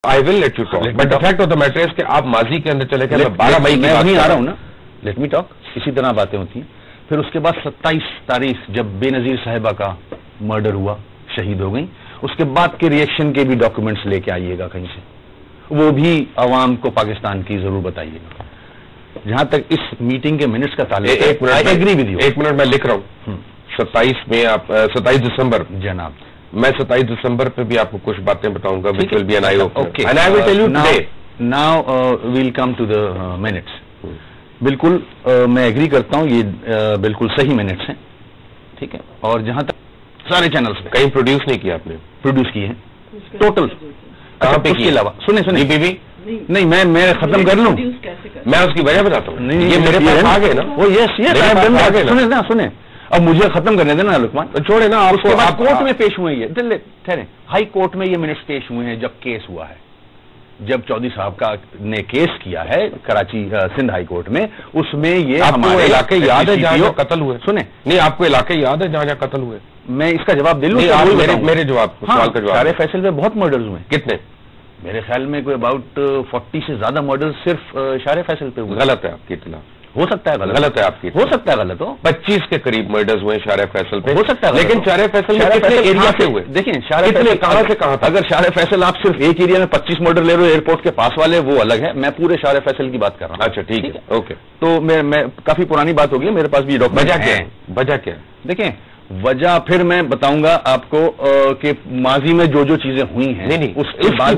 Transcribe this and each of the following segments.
I will let you talk. But the fact of the matter is کہ آپ ماضی کے اندر چلے گئے. میں 12 مئی کی بات آ رہا ہوں نا. Let me talk. اسی طرح باتیں ہوتی ہیں. پھر اس کے بعد 27 تاریخ جب بے نظیر صاحبہ کا مرڈر ہوا, شہید ہو گئی, اس کے بعد کے ریئیکشن کے بھی ڈاکومنٹس لے کے آئیے گا کہیں سے, وہ بھی عوام کو پاکستان کی ضرور بتائیے گا. جہاں تک اس میٹنگ کے منٹس کا تعلق ہے, ایک منٹ میں لکھ رہا ہوں. 27 میں آپ 27 دسمبر جناب, میں 27 دسمبر پہ بھی آپ کو کچھ باتیں بتاؤں گا which will be an eye-opener. Okay. And I will tell you today. Now we'll come to the minutes. بالکل میں ایگری کرتا ہوں, یہ بالکل صحیح منٹس ہیں, ٹھیک ہے. اور جہاں تک سارے چینلز پہ کہیں پروڈیوس نہیں کیا آپ نے؟ پروڈیوس کیے ہیں ٹوٹل. اس کے علاوہ سنیں بی بی نہیں, میں ختم کر لوں, میں اس کی وجہ بتاتا ہوں. یہ میرے پاس آ گئے نا وہ. یس سنیں اب مجھے ختم کرنے دینا لقمان, چھوڑے نا. آپ کورٹ میں پیش ہوئے, یہ ٹھہریں, ہائی کورٹ میں یہ منٹس پیش ہوئے ہیں جب کیس ہوا ہے, جب چودھری صاحب کا نے کیس کیا ہے کراچی سندھ ہائی کورٹ میں. اس میں یہ ہمارے علاقے یاد ہے جہاں قتل ہوئے؟ سنیں نہیں, آپ کو علاقے یاد ہے جہاں قتل ہوئے؟ میں اس کا جواب دے لوں. میرے جواب سوال کا جواب. شارع فیصل پہ بہت مرڈرز ہوئے. کتنے؟ میرے خیال میں کوئی اباؤٹ 40 سے زیادہ مرڈرز صرف شارع فیصل پہ ہوئے. غلط ہے آپ کی اطلاع. ہو سکتا ہے غلط ہے آپ کی, ہو سکتا ہے غلط ہو. 25 کے قریب مرڈرز ہوئے شارع فیصل پہ, ہو سکتا ہے. لیکن شارع فیصل میں کتنے ایریا سے ہوئے؟ دیکھیں شارع فیصل کہاں سے کہاں تھا. اگر شارع فیصل آپ صرف ایک ایریا میں 25 مرڈر لے رہے ہو ایئرپورٹ کے پاس والے, وہ الگ ہے. میں پورے شارع فیصل کی بات کر رہا ہوں. اچھا ٹھیک ہے, اوکے. تو میں کافی پرانی بات ہوگی, میرے پاس بھی ڈاکومنٹ. وجہ کیا ہے؟ دیکھیں وجہ پھر میں بتاؤں گا آپ کو کہ ماضی میں جو چیزیں ہوئی ہیں. نہیں, اس کے بعد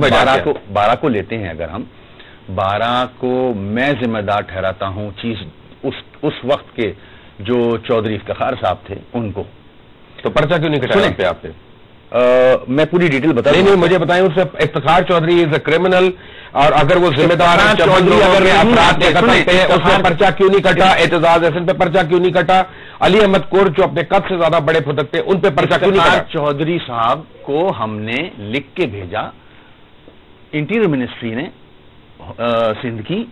12 کو لیتے ہیں. اگر ہم 12 کو میں ذمہ دار ٹھہراتا ہوں چیز اس وقت کے جو چودھری افتخار صاحب تھے ان کو. تو پرچہ کیوں نہیں کٹایا پہ آپ نے؟ میں پوری ڈیٹیل بتا دوں. نہیں, مجھے بتائیں, اس سے افتخار چودھری از اے کرمنل, اور اگر وہ ذمہ دار چودھری اگر افراد کے قتل پہ اس پہ پرچہ کیوں نہیں کٹا؟ اعتزاز احسن پہ پرچہ کیوں نہیں کٹا؟ علی احمد کور جو اپنے قد سے زیادہ بڑے پھدک تھے ان پہ پرچہ کیوں نہیں کٹا؟ چودھری صاحب کو ہم نے لکھ کے بھیجا, انٹیریئر منسٹری نے سندھ کی,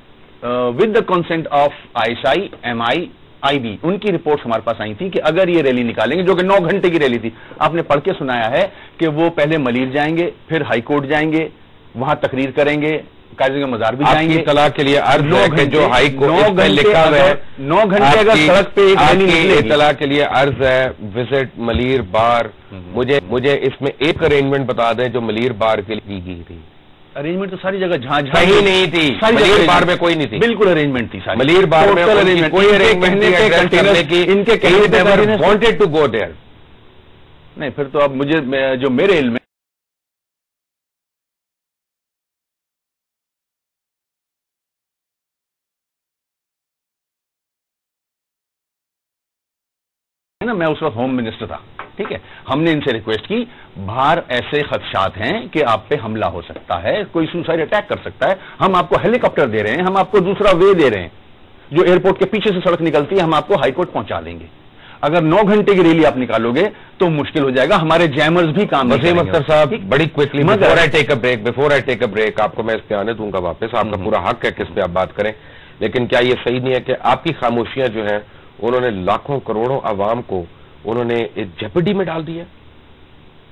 with the consent of ISI MIIB, ان کی رپورٹس ہمارے پاس آئی تھی کہ اگر یہ ریلی نکالیں گے, جو کہ 9 گھنٹے کی ریلی تھی. آپ نے پڑھ کے سنایا ہے کہ وہ پہلے ملیر جائیں گے, پھر ہائی کورٹ جائیں گے, وہاں تقریر کریں گے, قاضی کا مزار بھی جائیں گے. اطلاع کے لیے عرض ہے کہ جو ہائی کورٹ میں لکھا ہے 9 گھنٹے اگر سڑک پہ اطلاع کے لیے عرض ہے وزٹ ملیر بار. مجھے اس میں ایک ارینجمنٹ بتا دیں جو ملیر بار کے لیے کی گئی تھی. ارینجمنٹ تو ساری جگہ جہاں کہیں نہیں تھی, ملیر بار میں کوئی نہیں تھی. بالکل ارینجمنٹ تھی ملیر بار میں کوئی ارینجمنٹ ان کے وانٹیڈ ٹو گو دیئر. نہیں, پھر تو اب مجھے جو میرے علم میں نا, میں اس وقت ہوم منسٹر تھا, ٹھیک ہے. ہم نے ان سے ریکویسٹ کی, باہر ایسے خدشات ہیں کہ آپ پہ حملہ ہو سکتا ہے, کوئی سوسائڈ اٹیک کر سکتا ہے, ہم آپ کو ہیلی کاپٹر دے رہے ہیں, ہم آپ کو دوسرا وے دے رہے ہیں, جو ایئرپورٹ کے پیچھے سے سڑک نکلتی ہے, ہم آپ کو ہائی کورٹ پہنچا دیں گے. اگر 9 گھنٹے کی ریلی آپ نکالو گے تو مشکل ہو جائے گا, ہمارے جیمرز بھی کام. وسیم اختر صاحب بڑی quickly, before I take a break آپ کو میں اس پہ آنے دوں گا واپس. آپ کا پورا حق ہے کہ اس پہ آپ بات کریں, لیکن کیا یہ صحیح نہیں ہے کہ آپ کی خاموشیاں جو ہیں انہوں نے لاکھوں کروڑوں عوام کو انہوں نے ایک جیپڈی میں ڈال دیا؟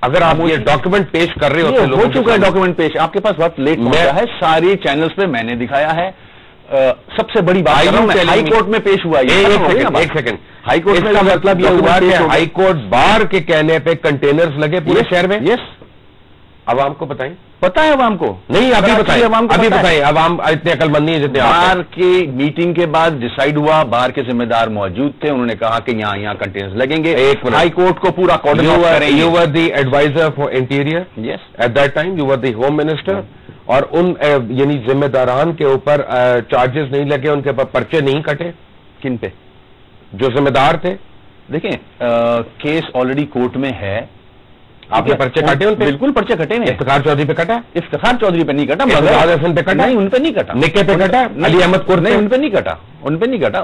اگر آپ یہ ڈاکیومنٹ پیش کر رہے ہوتے, ہو چکا ہے ڈاکیومنٹ پیش, آپ کے پاس بہت لیٹ پہنچا ہے. ساری چینلز پہ میں نے دکھایا ہے. سب سے بڑی بات ہائی کورٹ میں پیش ہوا. ایک سیکنڈ, ہائی کورٹ کا مطلب یہ ہوا کہ ہائی کورٹ بار کے کہنے پہ کنٹینرز لگے پورے شہر میں. یس, عوام کو بتائیں. پتا ہے عوام کو؟ نہیں, ابھی بتائیں. عوام اتنے عقل مند نہیں ہے جتنے. بار کی میٹنگ کے بعد ڈیسائیڈ ہوا, بار کے ذمہ دار موجود تھے, انہوں نے کہا کہ یہاں کنٹینرز لگیں گے. ہائی کورٹ کو پورا you were the adviser for interior. Yes, at that time you were the home minister. اور ان یعنی ذمہ داران کے اوپر چارجز نہیں لگے, ان کے اوپر پرچے نہیں کٹے. کن پہ؟ جو ذمہ دار تھے. دیکھیں کیس آلریڈی کورٹ میں ہے. آپ نے پرچے کاٹے ان پہ؟ بالکل پرچے کٹے ہیں. افتخار چودھری پہ کٹا؟ افتخار چودھری پہ نہیں کٹا. اعتزاز احسن پہ کٹا؟ نہیں, ان پہ نہیں کٹا. نکے پہ کٹا؟ علی احمد کور نہیں, ان پہ نہیں کٹا. ان پہ نہیں کٹا.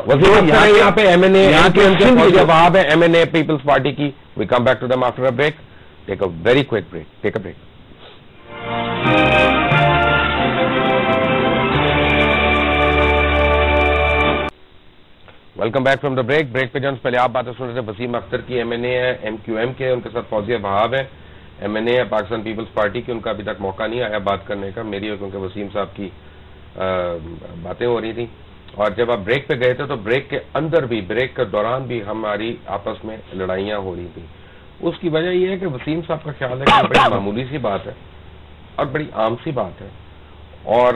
یہاں پہ ایم این اے, یہاں کے وہاں پہ M N A Peoples Party کی. We come back to them after a break. Take a very quick break. Take a break. Welcome back from the break. Break پہ جنس پہلے آپ باتیں سن رہے تھے وسیم اختر کی, ایم این اے ہے, MQM کے, ان کے ساتھ فوزیہ وہاب ہے. MNA ہے پاکستان پیپلز پارٹی کی، ان کا ابھی تک موقع نہیں آیا بات کرنے کا، میری اور کیونکہ وسیم صاحب کی باتیں ہو رہی تھیں، اور جب آپ بریک پہ گئے تھے تو بریک کے اندر بھی، بریک کے دوران بھی ہماری آپس میں لڑائیاں ہو رہی تھیں. اس کی وجہ یہ ہے کہ وسیم صاحب کا خیال ہے کہ یہ بڑی معمولی سی بات ہے اور بڑی عام سی بات ہے، اور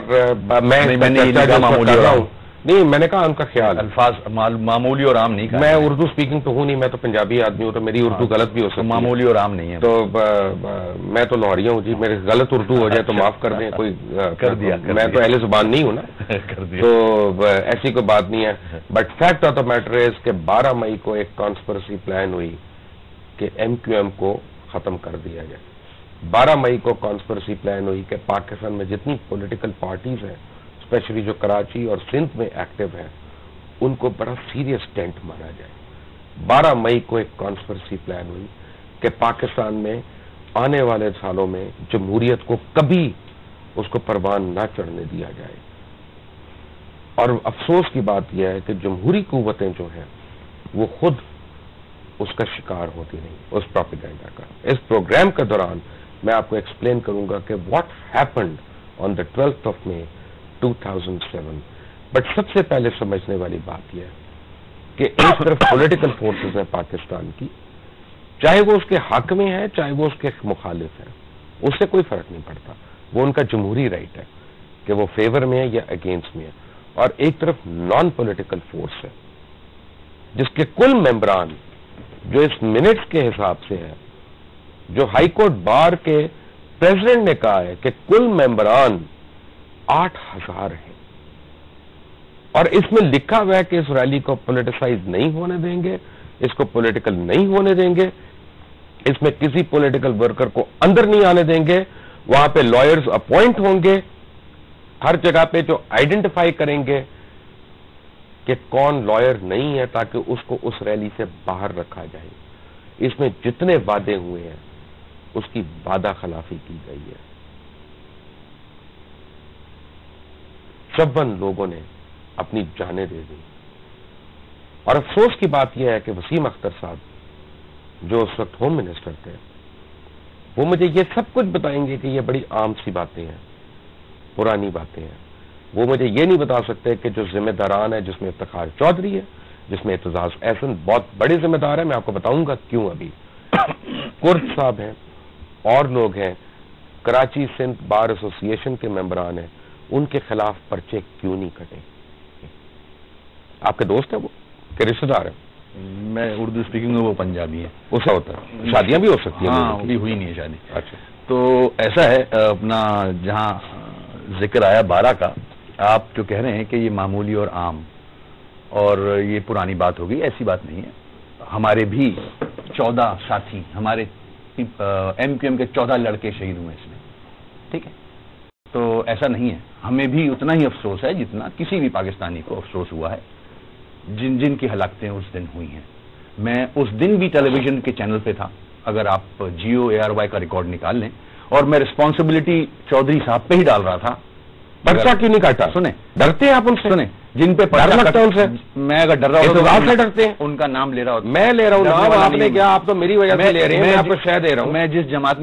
نہیں میں نے کہا ان کا خیال، الفاظ معمولی اور عام نہیں کہا. میں اردو سپیکنگ تو ہوں نہیں، میں تو پنجابی آدمی ہوں، تو میری اردو غلط بھی ہو سکتی ہے، معمولی اور عام نہیں ہے. تو میں تو لاہوریہ ہوں جی، میرے غلط اردو ہو جائے تو معاف کر دیں، کوئی کر دیا، میں تو اہل زبان نہیں ہوں نا. تو ایسی کوئی بات نہیں ہے. But fact of the matter is کہ 12 مئی کو ایک کانسپریسی پلان ہوئی کہ MQM کو ختم کر دیا جائے. 12 مئی کو کانسپریسی پلان ہوئی کہ پاکستان میں جتنی پولیٹیکل پارٹیز ہیں، اسپیشلی جو کراچی اور سندھ میں ایکٹیو ہیں، ان کو بڑا سیریس ٹینٹ مارا جائے. 12 مئی کو ایک کانسپریسی پلان ہوئی کہ پاکستان میں آنے والے سالوں میں جمہوریت کو کبھی اس کو پروان نہ چڑھنے دیا جائے. اور افسوس کی بات یہ ہے کہ جمہوری قوتیں جو ہیں وہ خود اس کا شکار ہوتی نہیں، اس پروپیگنڈا کا. اس پروگرام کے دوران میں آپ کو ایکسپلین کروں گا کہ what happened on the 12th of May 2007. But سب سے پہلے سمجھنے والی بات یہ ہے کہ ایک طرف پولیٹیکل فورسز ہیں پاکستان کی، چاہے وہ اس کے حق میں ہے چاہے وہ اس کے مخالف ہے، اس سے کوئی فرق نہیں پڑتا، وہ ان کا جمہوری رائٹ ہے کہ وہ فیور میں ہے یا اگینسٹ میں ہے. اور ایک طرف نان پولیٹیکل فورس ہے جس کے کل ممبران جو اس منٹس کے حساب سے ہے، جو ہائی کورٹ بار کے پریزیڈنٹ نے کہا ہے کہ کل ممبران 8000 ہیں، اور اس میں لکھا ہوا ہے کہ اس ریلی کو پولیٹیسائز نہیں ہونے دیں گے، اس کو پولیٹیکل نہیں ہونے دیں گے، اس میں کسی پولیٹیکل ورکر کو اندر نہیں آنے دیں گے، وہاں پہ لائرز اپوائنٹ ہوں گے ہر جگہ پہ جو آئیڈینٹیفائی کریں گے کہ کون لائر نہیں ہے تاکہ اس کو اس ریلی سے باہر رکھا جائے. اس میں جتنے وعدے ہوئے ہیں اس کی وعدہ خلافی کی گئی ہے. 56 لوگوں نے اپنی جانیں دے دی. اور افسوس کی بات یہ ہے کہ وسیم اختر صاحب جو اس وقت ہوم منسٹر تھے، وہ مجھے یہ سب کچھ بتائیں گے کہ یہ بڑی عام سی باتیں ہیں، پرانی باتیں ہیں. وہ مجھے یہ نہیں بتا سکتے کہ جو ذمہ داران ہے، جس میں افتخار چودھری ہے، جس میں اعتزاز احسن بہت بڑے ذمہ دار ہیں، میں آپ کو بتاؤں گا کیوں. ابھی کرد صاحب ہیں اور لوگ ہیں، کراچی سندھ بار ایسوسی ایشن کے ممبران ہیں، ان کے خلاف پرچے کیوں نہیں کٹے؟ آپ کے دوست ہیں وہ کہ رشتہ دار ہیں؟ میں اردو اسپیکنگ میں، وہ پنجابی ہے. اسا ہوتا ہے، شادیاں بھی ہو سکتی ہیں. ہاں ابھی ہوئی نہیں ہے شادی. اچھا، تو ایسا ہے، اپنا جہاں ذکر آیا 12 کا، آپ جو کہہ رہے ہیں کہ یہ معمولی اور عام اور یہ پرانی بات ہو گئی، ایسی بات نہیں ہے. ہمارے بھی 14 ساتھی، ہمارے MQM کے 14 لڑکے شہید ہوئے اس میں، ٹھیک ہے. تو ایسا نہیں ہے، ہمیں بھی اتنا ہی افسوس ہے جتنا کسی بھی پاکستانی کو افسوس ہوا ہے جن جن کی ہلاکتیں اس دن ہوئی ہیں. میں اس دن بھی ٹیلی ویژن کے چینل پہ تھا، اگر آپ GOARY کا ریکارڈ نکال لیں، اور میں رسپانسبلٹی چودھری صاحب پہ ہی ڈال رہا تھا. پرچہ کیوں نہیں کاٹا؟ سنیں، ڈرتے ہیں آپ ان سے؟ سنیں، جن پہ ڈر لگتا ہے ان سے. میں اگر ڈر رہا ہوں سے ڈرتے ہیں، ان کا نام لے رہا ہوں. میں لے رہا ہوں نام، آپ نے کیا؟ آپ تو میری وجہ سے لے رہے ہیں، میں آپ کو شہ دے رہا ہوں. میں جس جماعت میں